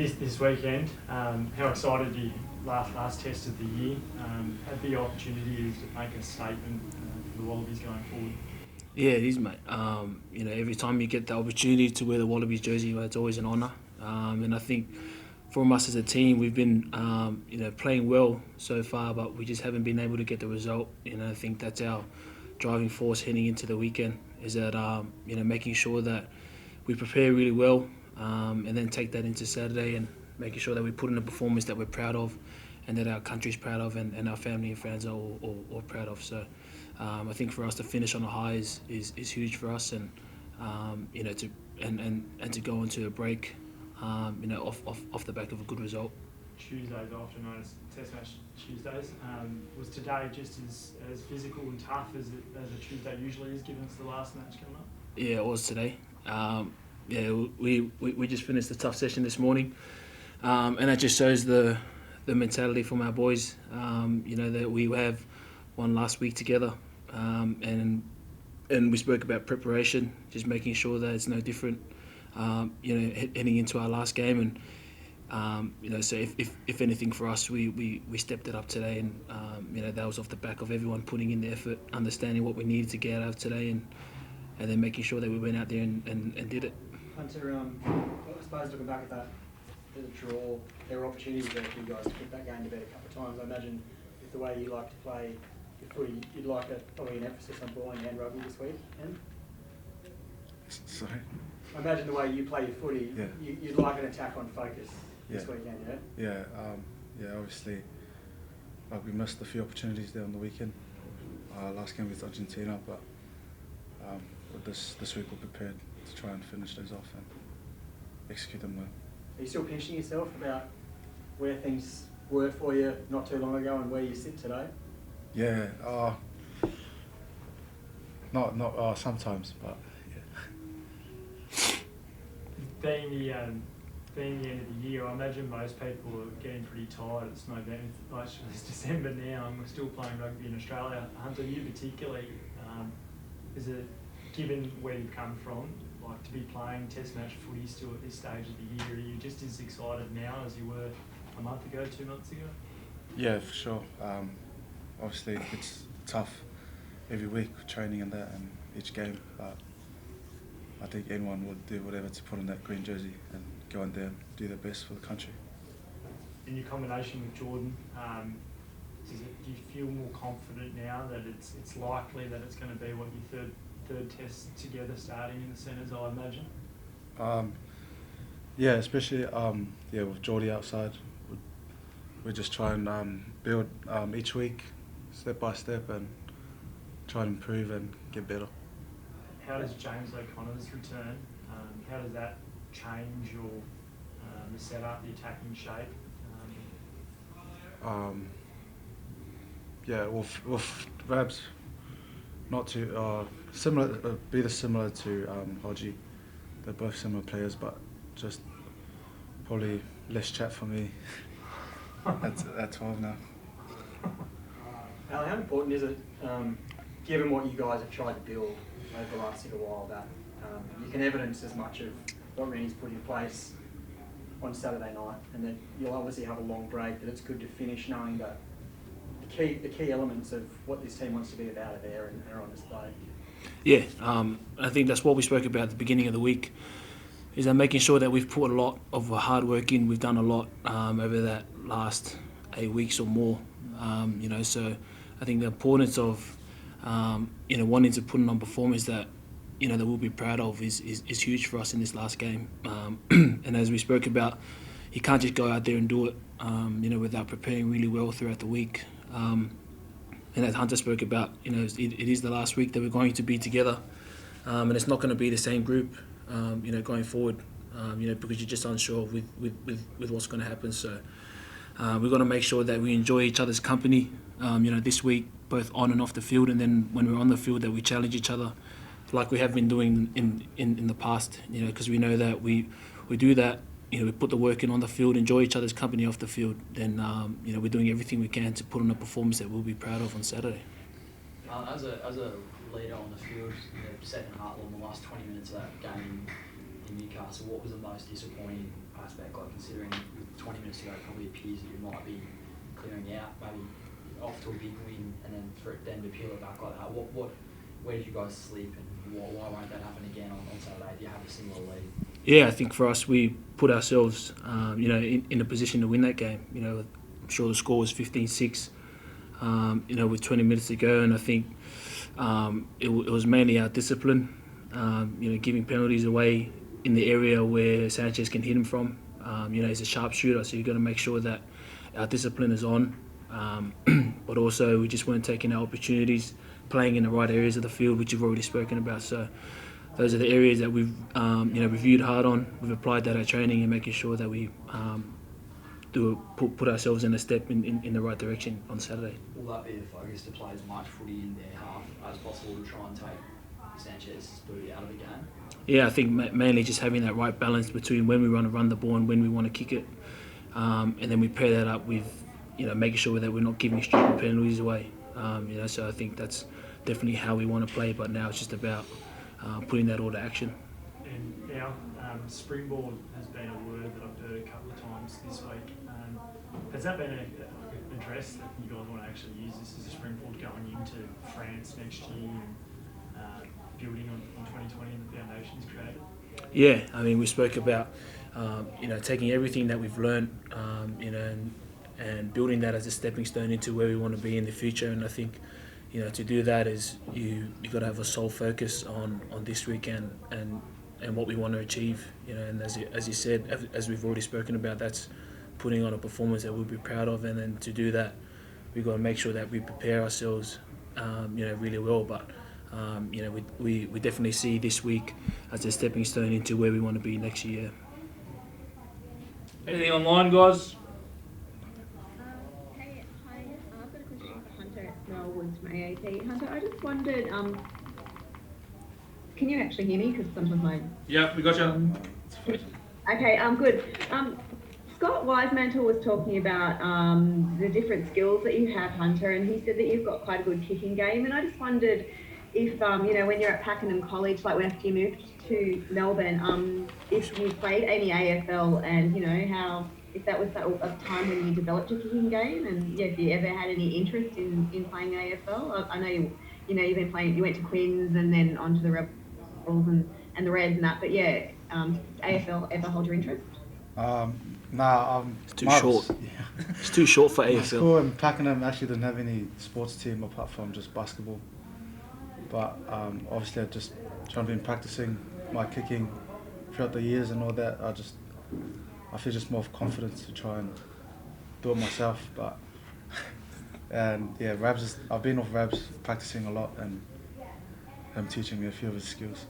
this weekend. How excited are you? Last test of the year. Had the opportunity to make a statement for the Wallabies going forward. Yeah, it is, mate. Every time you get the opportunity to wear the Wallabies jersey, it's always an honour. And I think from us as a team, we've been playing well so far, but we just haven't been able to get the result. I think that's our driving force heading into the weekend, is that making sure that we prepare really well, and then take that into Saturday and making sure that we put in a performance that we're proud of and that our country's proud of and our family and friends are all proud of. So I think for us to finish on a high is huge for us, and to go into a break off the back of a good result. Tuesdays after known as Test Match Tuesdays. Was today just as physical and tough as a Tuesday usually is, given it's the last match coming up? Yeah, it was today. We just finished a tough session this morning, and that just shows the mentality from our boys. That we have one last week together, and we spoke about preparation, just making sure that it's no different. Heading into our last game, and so if anything for us, we stepped it up today, and that was off the back of everyone putting in the effort, understanding what we needed to get out of today, and then making sure that we went out there and did it. Hunter, I suppose looking back at that, the draw, there were opportunities there for you guys to put that game to bed a couple of times. I imagine with the way you like to play your footy, you'd like probably an emphasis on ball and hand rugby this week, and? Sorry? I imagine the way you play your footy, yeah. You'd like an attack on focus this weekend, yeah? Yeah, obviously we missed a few opportunities there on the weekend. Last game with Argentina, but this week we're prepared to try and finish those off and execute them well. Are you still pinching yourself about where things were for you not too long ago and where you sit today? Yeah, not sometimes, but yeah. Being the end of the year, I imagine most people are getting pretty tired. It's it's December now, and we're still playing rugby in Australia. Hunter, you particularly, is it, given where you've come from, like to be playing Test match footy still at this stage of the year, are you just as excited now as you were a month ago, 2 months ago? Yeah, for sure. Obviously it's tough every week, training and that, and each game, but I think anyone would do whatever to put on that green jersey and go in there and do their best for the country. In your combination with Jordan, do you feel more confident now that it's likely that it's going to be what your third test together starting in the centres, I imagine? Yeah, especially with Geordie outside, we just try and build each week, step by step, and try and improve and get better. How does James O'Connor's return, how does that change your the setup, the attacking shape? With Rabs, not too similar, similar to Hodgie. They're both similar players, but just probably less chat for me at 12 now. Al, how important is it, given what you guys have tried to build over the last little while, that you can evidence as much of what Rennie's put in place on Saturday night, and that you'll obviously have a long break, that it's good to finish knowing that the key elements of what this team wants to be about are there and are on display? Yeah, I think that's what we spoke about at the beginning of the week, is that making sure that we've put a lot of hard work in. We've done a lot over that last 8 weeks or more, so I think the importance of wanting to put on performance that that we'll be proud of is huge for us in this last game. And as we spoke about, you can't just go out there and do it without preparing really well throughout the week. And as Hunter spoke about, it is the last week that we're going to be together, and it's not going to be the same group going forward, because you're just unsure with what's going to happen. So we've got to make sure that we enjoy each other's company this week, both on and off the field, and then when we're on the field that we challenge each other like we have been doing in the past, because we know that we do that, we put the work in on the field, enjoy each other's company off the field, then we're doing everything we can to put on a performance that we'll be proud of on Saturday. As a leader on the field, the second half, in the last 20 minutes of that game in Newcastle, what was the most disappointing aspect, like considering with 20 minutes to go, it probably appears that you might be clearing out, maybe off to a big win, and then for it then to peel it back like that. Where did you guys sleep, and why won't that happen again on Saturday? Do you have a similar lead? Yeah, I think for us, we put ourselves, in a position to win that game. I'm sure the score was 15-6, with 20 minutes to go, and I think it was mainly our discipline, giving penalties away in the area where Sanchez can hit him from. He's a sharpshooter, so you've got to make sure that our discipline is on. But also, we just weren't taking our opportunities, playing in the right areas of the field, which you've already spoken about. So those are the areas that we've reviewed hard on. We've applied that at training and making sure that we put ourselves in a step in the right direction on Saturday. Will that be a focus to play as much footy in their half as possible to try and take Sanchez's booty out of the game? Yeah, I think mainly just having that right balance between when we want to run the ball and when we want to kick it, and then we pair that up with making sure that we're not giving stupid penalties away. So I think that's definitely how we want to play. But now it's just about putting that all to action. And now, springboard has been a word that I've heard a couple of times this week. Has that been an address that you guys want to actually use this as a springboard going into France next year and building on 2020 and the foundations created? Yeah, I mean, we spoke about taking everything that we've learned, and building that as a stepping stone into where we want to be in the future. And I think, to do that is you got to have a sole focus on this weekend and what we want to achieve. And as you said, as we've already spoken about, that's putting on a performance that we'll be proud of. And then to do that, we've got to make sure that we prepare ourselves, really well. But we definitely see this week as a stepping stone into where we want to be next year. Anything online, guys? Hey, hi. I've got a question for Hunter at Melbourne from AAT. Hunter, I just wondered, can you actually hear me? Because sometimes I... Yeah, we got you. Okay, good. Scott Wisemantle was talking about the different skills that you have, Hunter, and he said that you've got quite a good kicking game. And I just wondered if, when you're at Pakenham College, like after you moved to Melbourne, if you played any AFL and, how, if that was a time when you developed your kicking game, and if you ever had any interest in playing AFL. I know you've been playing, you went to Quins and then on to the Rebels and the Reds and that, but AFL ever hold your interest? It's too short. Yeah. It's too short for My AFL. school in Pakenham actually didn't have any sports team apart from just basketball. But obviously, I just trying to be practicing my kicking throughout the years and all that. I feel just more confidence to try and do it myself. But Rabs, I've been off Rabs practicing a lot, and him teaching me a few of his skills.